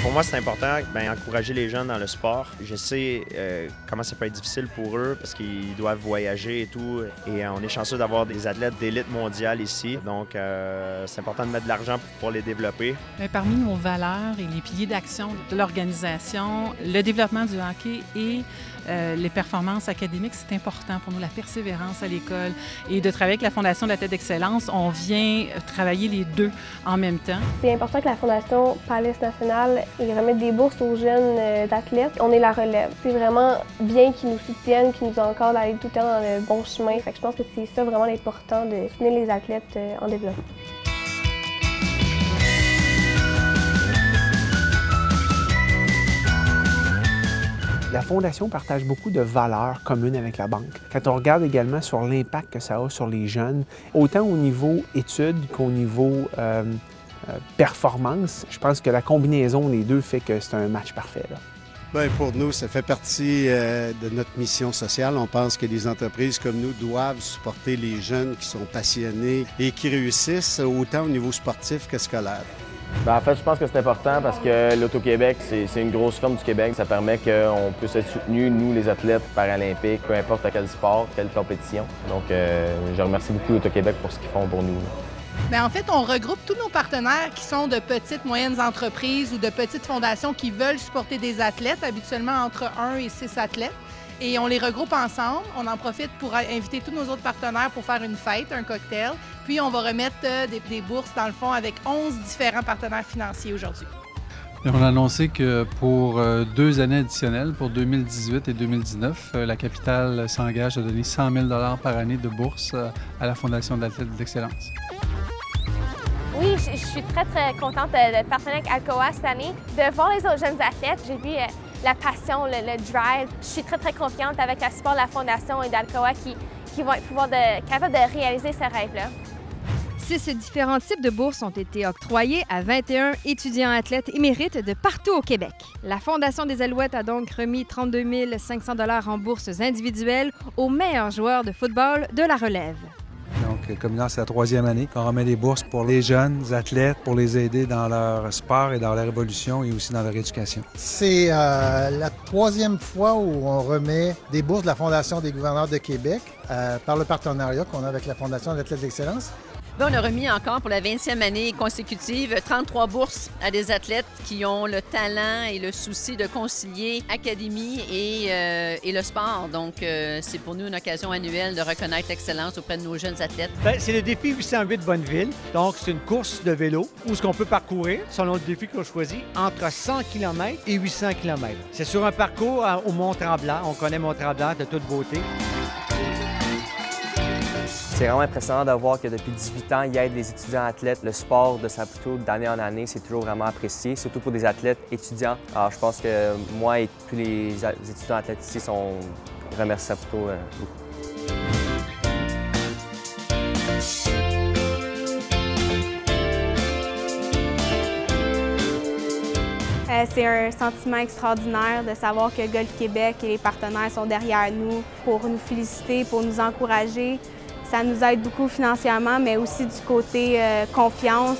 Pour moi, c'est important d'encourager les jeunes dans le sport. Je sais comment ça peut être difficile pour eux parce qu'ils doivent voyager et tout. Et on est chanceux d'avoir des athlètes d'élite mondiale ici. Donc, c'est important de mettre de l'argent pour pouvoir les développer. Bien, parmi nos valeurs et les piliers d'action de l'organisation, le développement du hockey et les performances académiques, c'est important pour nous, la persévérance à l'école. Et de travailler avec la Fondation de l'athlète d'excellence, on vient travailler les deux en même temps. C'est important que la Fondation Palais nationale remette des bourses aux jeunes athlètes. On est la relève. C'est vraiment bien qu'ils nous soutiennent, qu'ils nous encadrent d'aller tout le temps dans le bon chemin. Fait que je pense que c'est ça vraiment l'important, de soutenir les athlètes en développement. La Fondation partage beaucoup de valeurs communes avec la banque. Quand on regarde également sur l'impact que ça a sur les jeunes, autant au niveau études qu'au niveau performance, je pense que la combinaison des deux fait que c'est un match parfait, là. Bien, pour nous, ça fait partie de notre mission sociale. On pense que les entreprises comme nous doivent supporter les jeunes qui sont passionnés et qui réussissent autant au niveau sportif que scolaire. En fait, je pense que c'est important parce que l'Auto-Québec, c'est une grosse firme du Québec. Ça permet qu'on puisse être soutenus, nous, les athlètes paralympiques, peu importe à quel sport, quelle compétition. Donc, je remercie beaucoup l'Auto-Québec pour ce qu'ils font pour nous. Bien, en fait, on regroupe tous nos partenaires qui sont de petites, moyennes entreprises ou de petites fondations qui veulent supporter des athlètes, habituellement entre 1 et 6 athlètes. Et on les regroupe ensemble. On en profite pour inviter tous nos autres partenaires pour faire une fête, un cocktail. Puis on va remettre des bourses, dans le fond, avec 11 différents partenaires financiers aujourd'hui. On a annoncé que pour 2 années additionnelles, pour 2018 et 2019, la capitale s'engage à donner 100 000 $ par année de bourse à la Fondation de l'athlète d'excellence. Oui, je suis très contente de partenaire avec Alcoa cette année. De voir les autres jeunes athlètes, j'ai vu la passion, le drive. Je suis très confiante avec le support de la Fondation et d'Alcoa qui vont être capables de réaliser ce rêve-là. 6 différents types de bourses ont été octroyés à 21 étudiants athlètes émérites de partout au Québec. La Fondation des Alouettes a donc remis 32 500 $ en bourses individuelles aux meilleurs joueurs de football de la relève. Donc, comme là, c'est la 3e année qu'on remet des bourses pour les jeunes athlètes, pour les aider dans leur sport et dans leur évolution et aussi dans leur éducation. C'est la 3e fois où on remet des bourses de la Fondation des gouverneurs de Québec par le partenariat qu'on a avec la Fondation de l'athlète d'excellence. Bien, on a remis encore pour la 20e année consécutive 33 bourses à des athlètes qui ont le talent et le souci de concilier académie et le sport. Donc, c'est pour nous une occasion annuelle de reconnaître l'excellence auprès de nos jeunes athlètes. C'est le défi 808 Bonneville. Donc, c'est une course de vélo où ce qu'on peut parcourir, selon le défi qu'on choisit, entre 100 km et 800 km. C'est sur un parcours au Mont-Tremblant. On connaît Mont-Tremblant de toute beauté. C'est vraiment impressionnant de voir que depuis 18 ans, il aide les étudiants athlètes. Le sport de Saputo, d'année en année, c'est toujours vraiment apprécié, surtout pour des athlètes étudiants. Alors, je pense que moi et tous les étudiants athlètes ici remercient Saputo beaucoup. C'est un sentiment extraordinaire de savoir que Golf Québec et les partenaires sont derrière nous pour nous féliciter, pour nous encourager. Ça nous aide beaucoup financièrement, mais aussi du côté confiance.